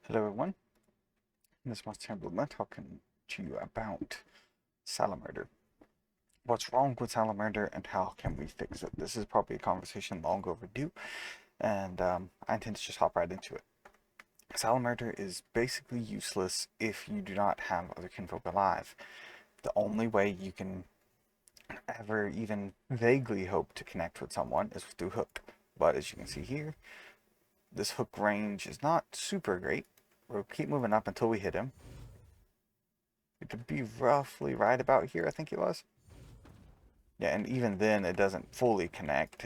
Hello everyone, in this Monstertaming I'm talking to you about Salamurder. What's wrong with Salamurder and how can we fix it? This is probably a conversation long overdue, and I intend to just hop right into it. Salamurder is basically useless if you do not have other kinfolk alive. The only way you can ever even vaguely hope to connect with someone is through hook. But as you can see here, this hook range is not super great. We'll keep moving up until we hit him. It could be roughly right about here, I think it was. Yeah, and even then it doesn't fully connect.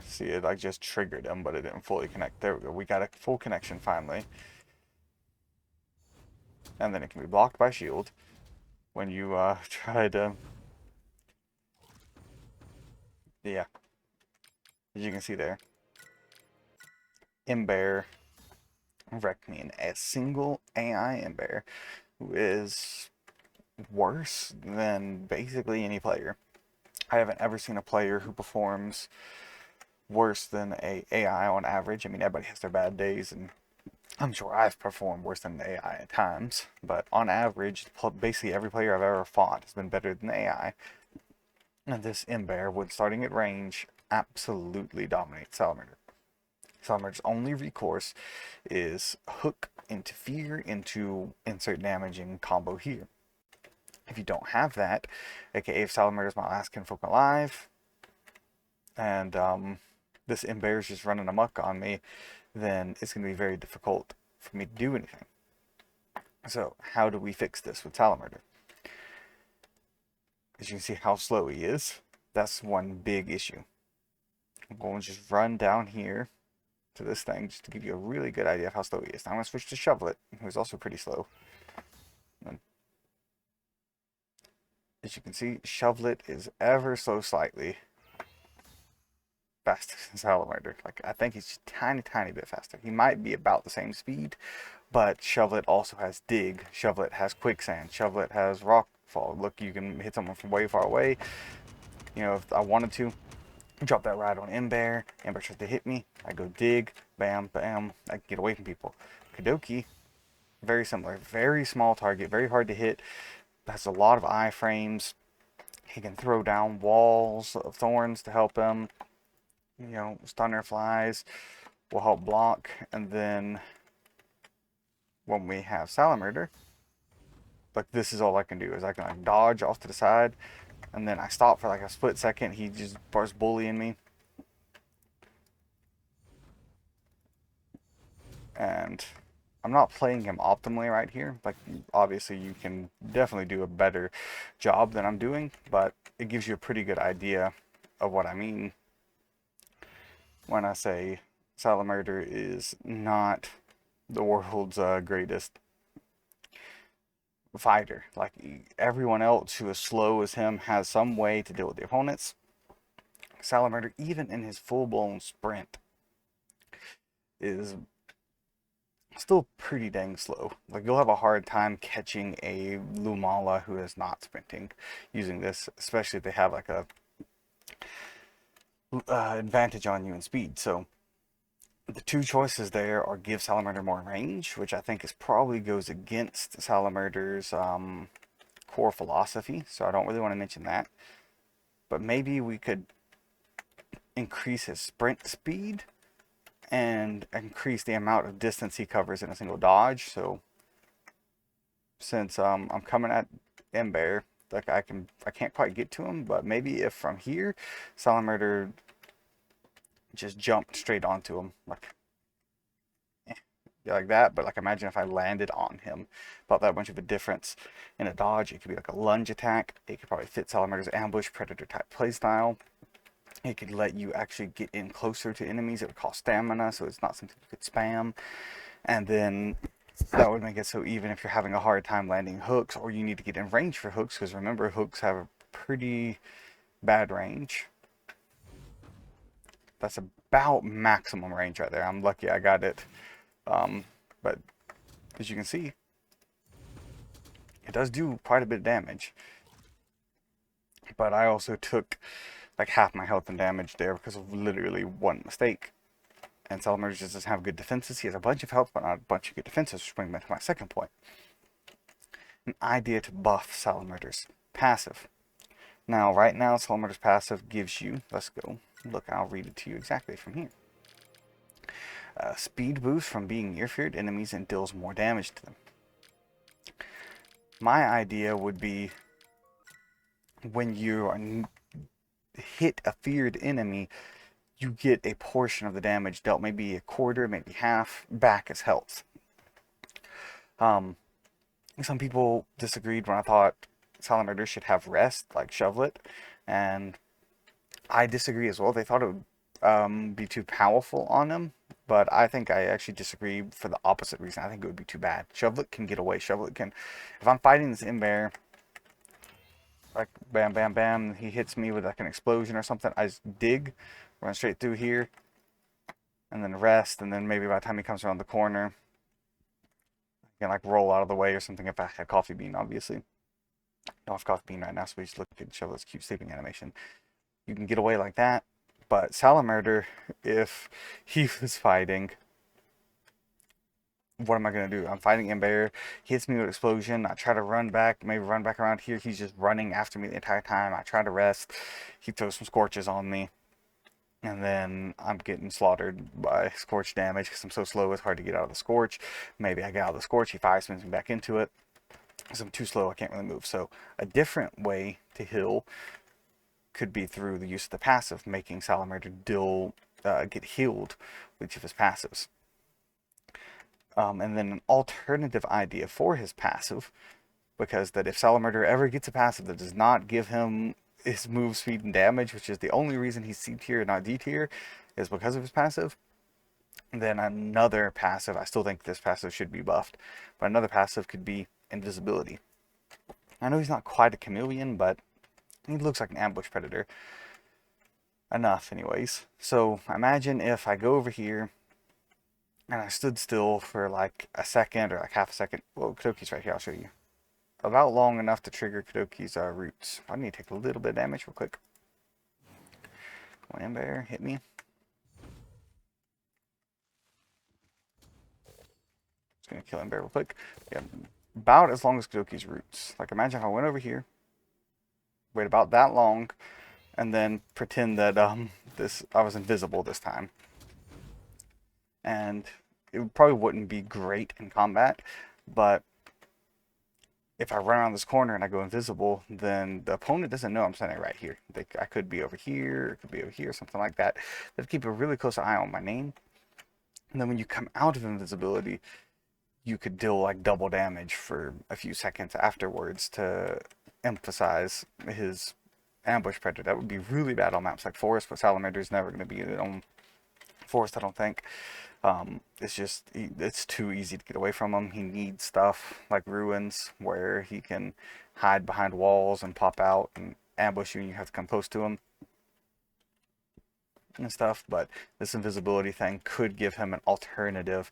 See, it like just triggered him, but it didn't fully connect. There we go. We got a full connection finally. And then it can be blocked by shield when you try to, yeah, as you can see there. Ember wrecked me in a single AI Ember, who is worse than basically any player. I haven't ever seen a player who performs worse than a AI on average. I mean, everybody has their bad days, and I'm sure I've performed worse than the AI at times, but on average, basically every player I've ever fought has been better than the AI. And this Ember, when starting at range, absolutely dominates Salamurder. Salamurder's only recourse is hook into fear into insert damaging combo here. If you don't have that, aka if Salamurder's my last kinfolk alive, and this Ember is just running amok on me, then it's going to be very difficult for me to do anything. So how do we fix this with Salamurder? As you can see how slow he is, that's one big issue. I'm going to just run down here to this thing just to give you a really good idea of how slow he is. Now I'm going to switch to Shovelet, who's also pretty slow. And as you can see, Shovelet is ever so slightly faster than Salamurder. Like, I think he's just tiny bit faster. He might be about the same speed, but Shovelet also has Dig. Shovelet has Quicksand. Shovelet has Rockfall. Look, you can hit someone from way far away. You know, if I wanted to, drop that ride on Ember. Ember tries to hit me. I go Dig. Bam, bam. I can get away from people. Kadoki, very similar. Very small target. Very hard to hit. Has a lot of iframes. He can throw down walls of thorns to help him. You know, stunner flies will help block. And then when we have Salamurder, like, this is all I can do is I can like dodge off to the side, and then I stop for like a split second. He just starts bullying me, and I'm not playing him optimally right here. Like, obviously you can definitely do a better job than I'm doing, but it gives you a pretty good idea of what I mean when I say Salamurder is not the world's greatest fighter. Like, everyone else who is slow as him has some way to deal with the opponents. Salamurder, even in his full-blown sprint, is still pretty dang slow. Like, you'll have a hard time catching a Lumala who is not sprinting using this, especially if they have like a advantage on you in speed. So the two choices there are give Salamurder more range, which I think is probably goes against Salamurder's core philosophy, so I don't really want to mention that. But maybe we could increase his sprint speed and increase the amount of distance he covers in a single dodge. So since I'm coming at Ember, like, I can't quite get to him, but maybe if from here Salamurder just jumped straight onto him, like that. But like, imagine if I landed on him. About that much of a difference in a dodge. It could be like a lunge attack. It could probably fit Salamurder's ambush predator type playstyle. It could let you actually get in closer to enemies. It would cost stamina, so it's not something you could spam. And then that would make it so even if you're having a hard time landing hooks, or you need to get in range for hooks, because remember, hooks have a pretty bad range. That's about maximum range right there. I'm lucky I got it. But as you can see, it does do quite a bit of damage. But I also took like half my health and damage there because of literally one mistake. And Salamurder just doesn't have good defenses. He has a bunch of health, but not a bunch of good defenses, which brings me to my second point. An idea to buff Salamurder's passive. Now, right now, Salamurder's passive gives you, let's go, look, I'll read it to you exactly from here. Speed boost from being near feared enemies and deals more damage to them. My idea would be when you are hit a feared enemy, you get a portion of the damage dealt, maybe a quarter, maybe half, back as health. Some people disagreed when I thought Salamurder should have rest, like Shovelet, and I disagree as well. They thought it would be too powerful on him, but I think I actually disagree for the opposite reason. I think it would be too bad. Shovelet can get away. Shovelet can, if I'm fighting this Imbear, like bam, bam, bam, he hits me with like an explosion or something, I just dig, run straight through here, and then rest, and then maybe by the time he comes around the corner, I can like roll out of the way or something if I had Coffee Bean, obviously. I don't have Coffee Bean right now, so we just look at Shovelet's cute sleeping animation. You can get away like that, but Salamurder, if he was fighting, what am I going to do? I'm fighting Imbear, he hits me with explosion, I try to run back, maybe run back around here, he's just running after me the entire time, I try to rest, he throws some scorches on me, and then I'm getting slaughtered by scorch damage because I'm so slow it's hard to get out of the scorch. Maybe I get out of the scorch, he fire spins me back into it, because I'm too slow, I can't really move. So a different way to heal could be through the use of the passive, making Salamurder get healed with each of his passives. And then an alternative idea for his passive, because that if Salamurder ever gets a passive that does not give him his move speed and damage, which is the only reason he's C tier and not D tier, is because of his passive, then another passive, I still think this passive should be buffed, but another passive could be invisibility. I know he's not quite a chameleon, but he looks like an ambush predator. Enough, anyways. So imagine if I go over here and I stood still for like a second or like half a second. Well, Kadoki's right here, I'll show you. About long enough to trigger Kadoki's roots. I need to take a little bit of damage real quick. Come on, Imbear, hit me. Just gonna kill Imbear real quick. Yeah, about as long as Kadoki's roots. Like imagine if I went over here, wait about that long, and then pretend that I was invisible this time. And it probably wouldn't be great in combat, but if I run around this corner and I go invisible, then the opponent doesn't know I'm standing right here. I could be over here, it could be over here, something like that. They'd keep a really close eye on my name. And then when you come out of invisibility, you could deal like double damage for a few seconds afterwards to emphasize his ambush predator. That would be really bad on maps like Forest, but Salamurder is never going to be on Forest, I don't think. It's too easy to get away from him. He needs stuff like Ruins where he can hide behind walls and pop out and ambush you and you have to come close to him and stuff, but this invisibility thing could give him an alternative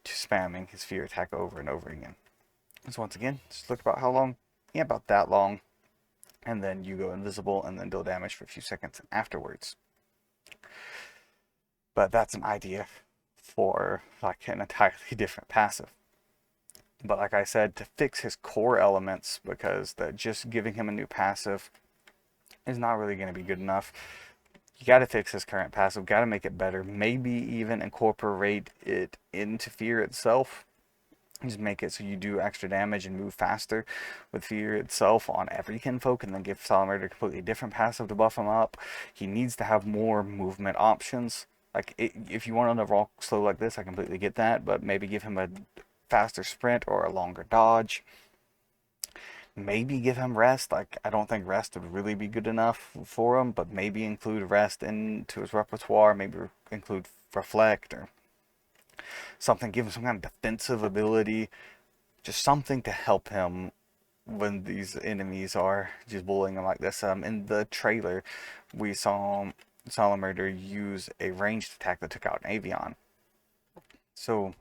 to spamming his fear attack over and over again. So once again, just look about how long, yeah, about that long, and then you go invisible and then deal damage for a few seconds afterwards. But that's an idea for like an entirely different passive. But like I said, to fix his core elements, because just giving him a new passive is not really going to be good enough. You got to fix his current passive, got to make it better, maybe even incorporate it into fear itself. Just make it so you do extra damage and move faster with fear itself on every kinfolk, and then give Salamurder a completely different passive to buff him up. He needs to have more movement options. Like, if you want to rock slow like this, I completely get that, but maybe give him a faster sprint or a longer dodge. Maybe give him rest. Like, I don't think rest would really be good enough for him, but maybe include rest into his repertoire. Maybe include reflect or something. Give him some kind of defensive ability. Just something to help him when these enemies are just bullying him like this. In the trailer, we saw Salamurder use a ranged attack that took out an Avian. So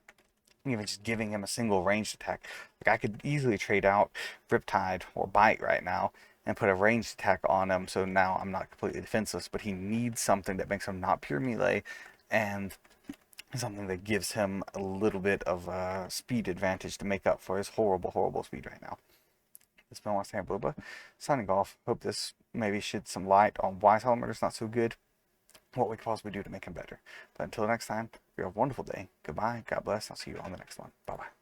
even just giving him a single ranged attack, like I could easily trade out Riptide or Bite right now and put a ranged attack on him, so now I'm not completely defenseless, but he needs something that makes him not pure melee, and something that gives him a little bit of a speed advantage to make up for his horrible, horrible speed right now. This has been Monstertaming, signing off. Hope this maybe shed some light on why Salamurder's not so good, what we could possibly do to make him better. But until next time, you have a wonderful day. Goodbye, God bless, I'll see you on the next one. Bye-bye.